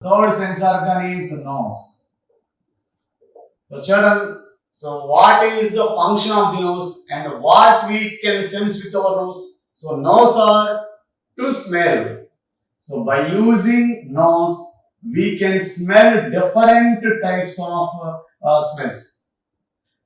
third sense organ is nose. So children, so what is the function of the nose and what we can sense with our nose? So nose are to smell. So by using nose, we can smell different types of smells.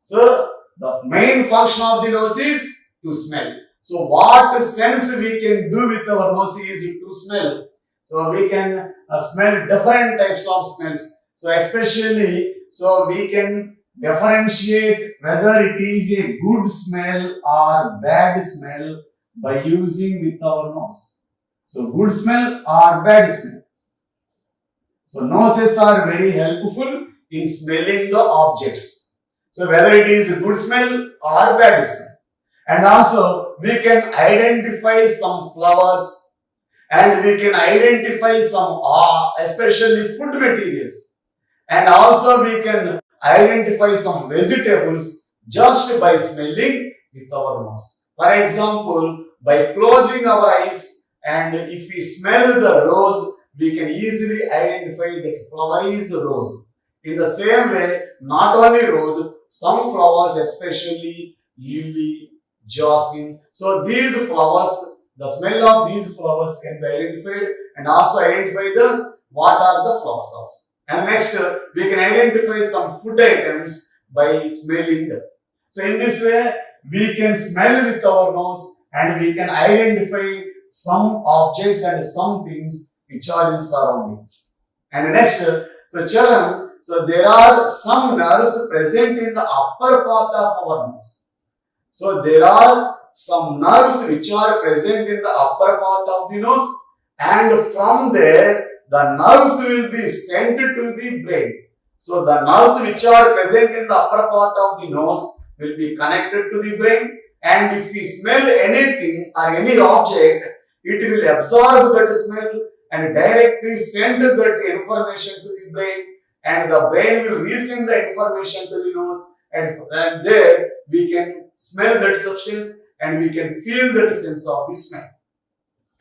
So the main function of the nose is to smell. So what sense we can do with our nose is to smell. So we can smell different types of smells. So especially, so we can differentiate whether it is a good smell or bad smell by using with our nose. So good smell or bad smell. So noses are very helpful in smelling the objects. So whether it is a good smell or bad smell. And also we can identify some flowers and we can identify some especially food materials. And also we can identify some vegetables just by smelling with our nose. For example, by closing our eyes and if we smell the rose, we can easily identify that flower is rose. In the same way, not only rose, some flowers, especially lily, jasmine. So these flowers, the smell of these flowers can be identified and also identify what are the flowers also. And next, we can identify some food items by smelling them. So in this way, we can smell with our nose and we can identify some objects and some things which are in surroundings. And next, so children, so there are some nerves present in the upper part of our nose. So there are some nerves which are present in the upper part of the nose and from there the nerves will be sent to the brain. So the nerves which are present in the upper part of the nose will be connected to the brain and if we smell anything or any object, it will absorb that smell and directly send that information to the brain and the brain will resend the information to the nose and there we can smell that substance and we can feel that sense of the smell.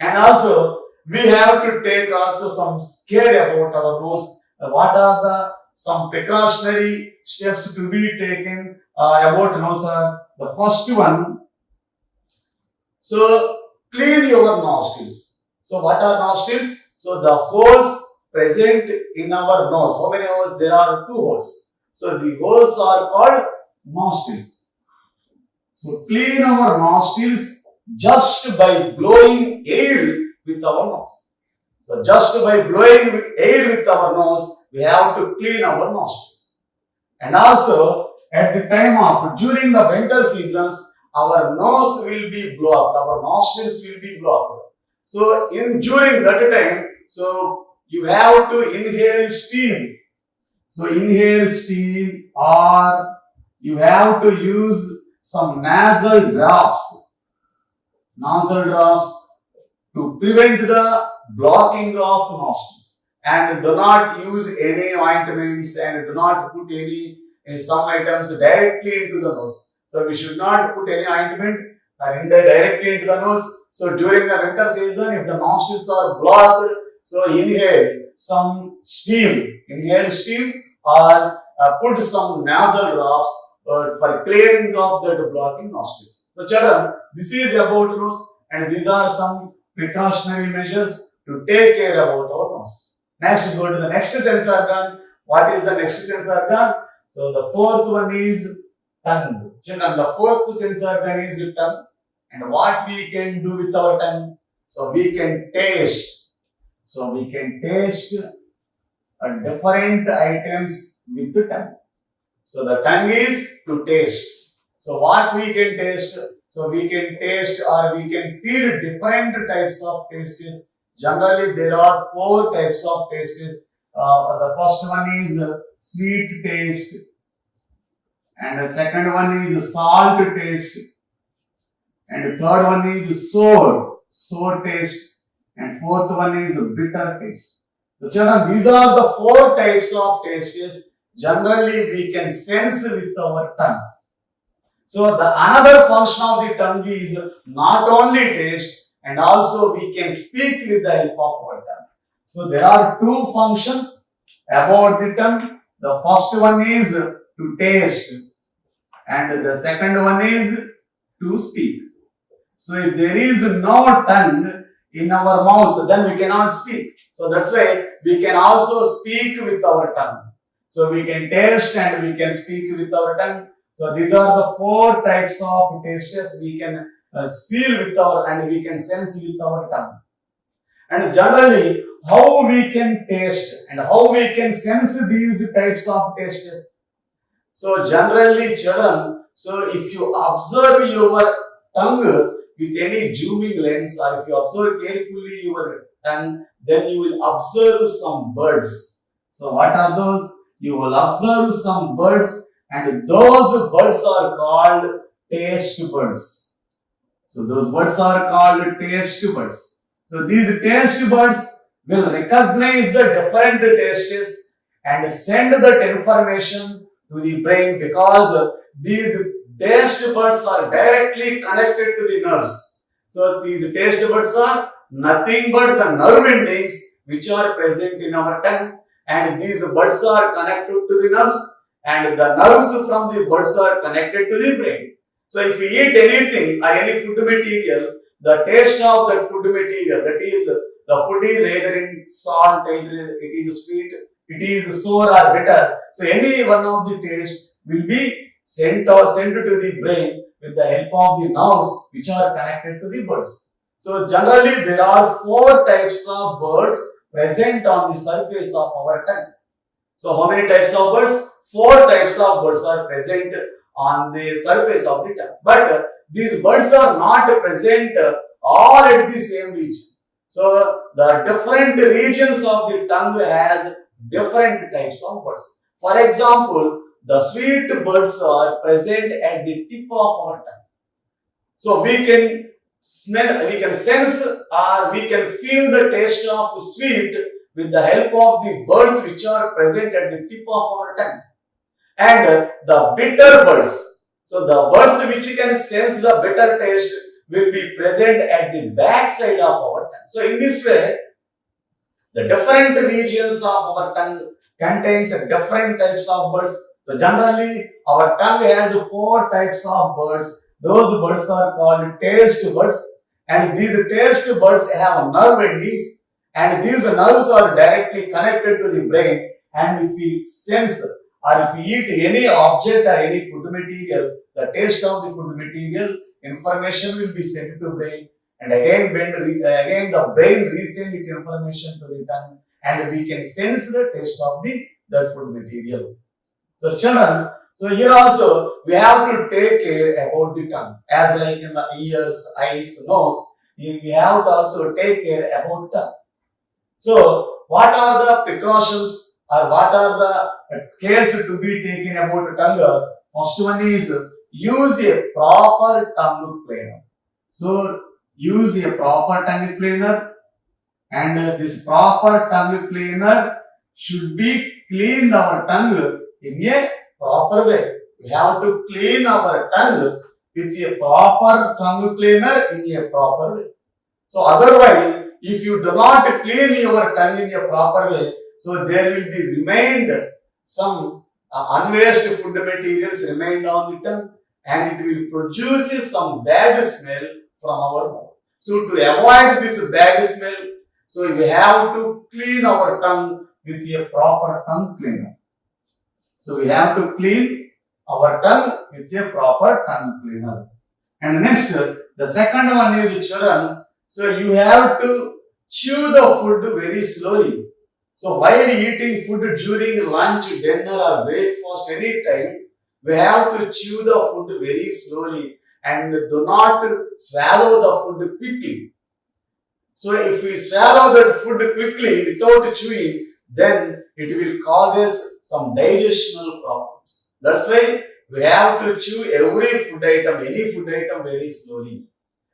And also we have to take also some care about our nose. What are the some precautionary steps to be taken about nose? The first one, so clean your nostrils. So what are nostrils? So the holes present in our nose. How many holes? There are 2 holes. So the holes are called nostrils. So clean our nostrils just by blowing air with our nose. So just by blowing air with our nose, we have to clean our nostrils. And also at the time of during the winter seasons, our nose will be blocked, our nostrils will be blocked. So during that time, so you have to inhale steam. So inhale steam or you have to use some nasal drops to prevent the blocking of nostrils. And do not use any ointments and do not put any some items directly into the nose. So we should not put any ointment directly into the nose. So during the winter season, if the nostrils are blocked, so inhale some steam, or put some nasal drops for clearing of that blocking nostrils. So children, this is about nose and these are some precautionary measures to take care about our nose. Next, we go to the next sense organ. What is the next sense organ? So the fourth one is tongue. Children, the fourth sense organ is the tongue. And what we can do with our tongue? So we can taste. So we can taste different items with the tongue. So the tongue is to taste. So what we can taste? So we can taste or we can feel different types of tastes. Generally, there are 4 types of tastes. The first one is sweet taste, and the second one is salt taste, and the third one is sour taste, and fourth one is bitter taste. So children, these are the 4 types of tastes. Generally, we can sense with our tongue. So the another function of the tongue is not only taste and also we can speak with the help of our tongue. So there are two functions about the tongue. The first one is to taste and the second one is to speak. So if there is no tongue in our mouth, then we cannot speak. So that's why we can also speak with our tongue. So we can taste and we can speak with our tongue. So these are the four types of tastes we can feel with our and we can sense with our tongue. And generally, how we can taste and how we can sense these types of tastes. So generally, children, so if you observe your tongue with any zooming lens or if you observe carefully your tongue, then you will observe some birds. So what are those? You will observe some birds and those birds are called taste birds. So those birds are called taste birds. So these taste buds will recognize the different tastes and send that information to the brain because these taste buds are directly connected to the nerves. So these taste buds are nothing but the nerve endings which are present in our tongue and these buds are connected to the nerves and the nerves from the buds are connected to the brain. So if you eat anything or any food material, the taste of that food material, that is, the food is either in salt, either it is sweet, it is sour or bitter. So any one of the taste will be sent to the brain with the help of the nerves which are connected to the birds. So generally there are four types of birds present on the surface of our tongue. So how many types of birds? Four types of birds are present on the surface of the tongue. But these birds are not present all at the same region. So the different regions of the tongue has different types of birds. For example, the sweet birds are present at the tip of our tongue. So we can smell, we can sense or we can feel the taste of sweet with the help of the birds which are present at the tip of our tongue. And the bitter birds. So the birds which can sense the bitter taste will be present at the back side of our tongue. So in this way, the different regions of our tongue contains different types of birds. So generally, our tongue has four types of birds. Those birds are called taste birds, and these taste birds have nerve endings, and these nerves are directly connected to the brain. And if we sense or if we eat any object or any food material, the taste of the food material information will be sent to brain, and again the brain resend it information to the tongue, and we can sense the taste of that food material. So children, so here also we have to take care about the tongue, as like in the ears, eyes, nose. We have to also take care about tongue. So what are the precautions or what are the cares to be taken about tongue? First one is use a proper tongue cleaner. So use a proper tongue cleaner, and this proper tongue cleaner should be clean our tongue in a proper way. We have to clean our tongue with a proper tongue cleaner in a proper way. So otherwise, if you do not clean your tongue in a proper way, so there will be remained some unwasted food materials remained on the tongue, and it will produce some bad smell from our mouth. So to avoid this bad smell, so we have to clean our tongue with a proper tongue cleaner. So we have to clean our tongue with a proper tongue cleaner. And next, the second one is children. So you have to chew the food very slowly. So while eating food during lunch, dinner or breakfast, any time, we have to chew the food very slowly and do not swallow the food quickly. So if we swallow that food quickly without chewing, then it will cause us some digestional problems. That's why we have to chew every food item, any food item very slowly.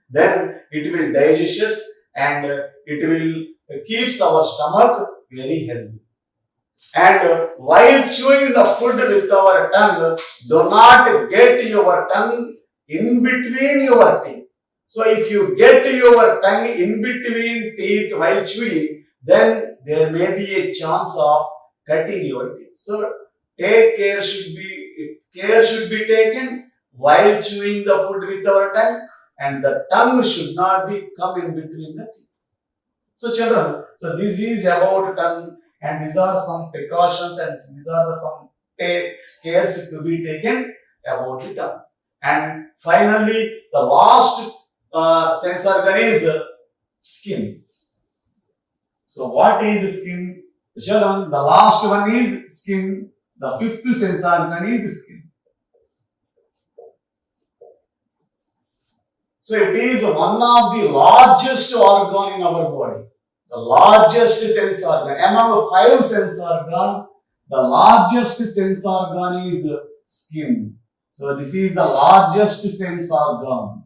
Then it will digest us and it will keeps our stomach very healthy. And while chewing the food with our tongue, do not get your tongue in between your teeth. So if you get your tongue in between teeth while chewing, then there may be a chance of cutting your teeth. So care should be taken while chewing the food with our tongue, and the tongue should not be come in between the teeth. So children, so this is about tongue, and these are some precautions and these are some cares to be taken about the tongue. And finally, the last sense organ is skin. So what is skin? Children, the last one is skin. The fifth sense organ is skin. So it is one of the largest organ in our body. The largest sense organ. Among 5 sense organ, the largest sense organ is skin. So this is the largest sense organ.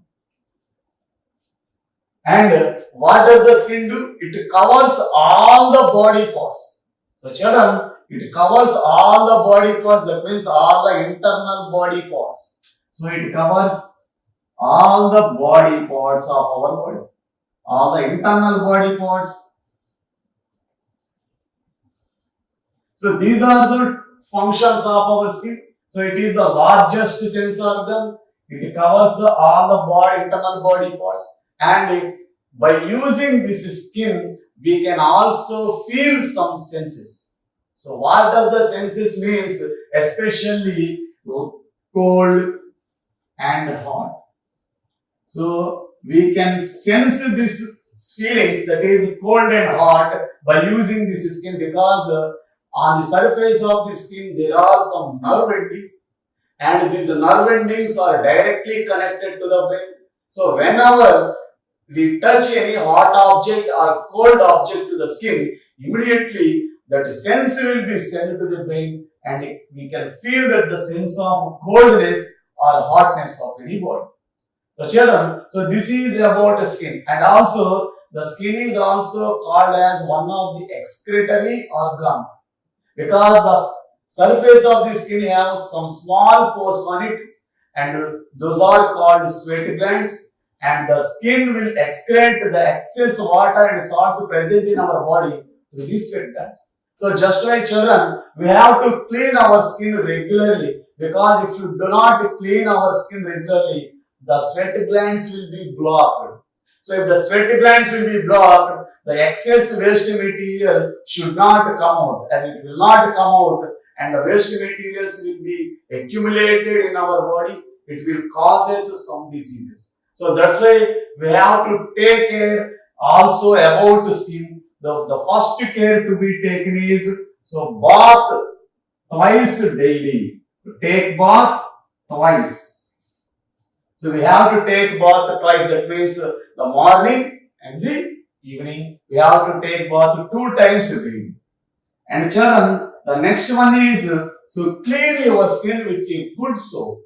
And what does the skin do? It covers all the body parts. So children, it covers all the body parts. That means all the internal body parts. So it covers all the body parts of our body. All the internal body parts. So these are the functions of our skin. So it is the largest sense organ. It covers all the internal body parts. And by using this skin, we can also feel some senses. So what does the senses means? Especially cold and hot. So we can sense these feelings, that is cold and hot, by using this skin, because on the surface of the skin there are some nerve endings, and these nerve endings are directly connected to the brain. So whenever we touch any hot object or cold object to the skin, immediately that sense will be sent to the brain, and we can feel that the sense of coldness or hotness of any body. So children, so this is about skin, and also the skin is also called as one of the excretory organ, because the surface of the skin has some small pores on it, and those are called sweat glands, and the skin will excrete the excess water and salts present in our body through these sweat glands. So just like children, we have to clean our skin regularly, because if you do not clean our skin regularly, the sweat glands will be blocked. So if the sweat glands will be blocked, the excess waste material should not come out, and it will not come out, and the waste materials will be accumulated in our body. It will cause us some diseases. So that's why we have to take care also about the skin. The first care to be taken is, so bath twice daily. So take bath twice. So we have to take bath twice. That means the morning and the evening. We have to take bath 2 times a day. And children, the next one is, so clean your skin with a good soap.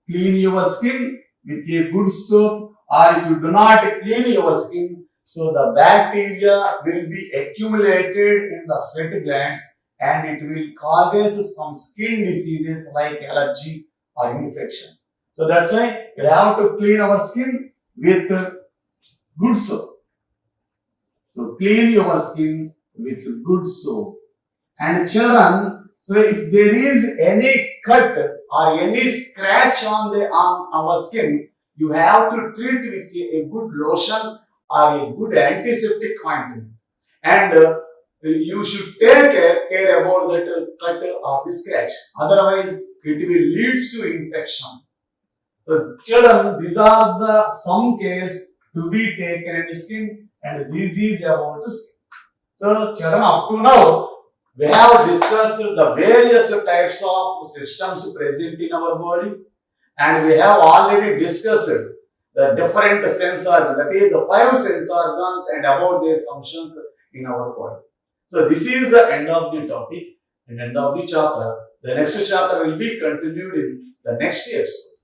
Clean your skin with a good soap, or if you do not clean your skin, so the bacteria will be accumulated in the sweat glands, and it will causes some skin diseases like allergy or infections. So that's why we have to clean our skin with good soap. So clean your skin with good soap. And children, so if there is any cut or any scratch on our skin, you have to treat with a good lotion or a good antiseptic ointment. And you should take care about that cut or the scratch. Otherwise, it will lead to infection. So children, these are the some cases to be taken in the skin, and this is about the skin. So children, up to now, we have discussed the various types of systems present in our body, and we have already discussed the different sense organs, that is the 5 sense organs and about their functions in our body. So this is the end of the topic and end of the chapter. The next chapter will be continued in the next episode.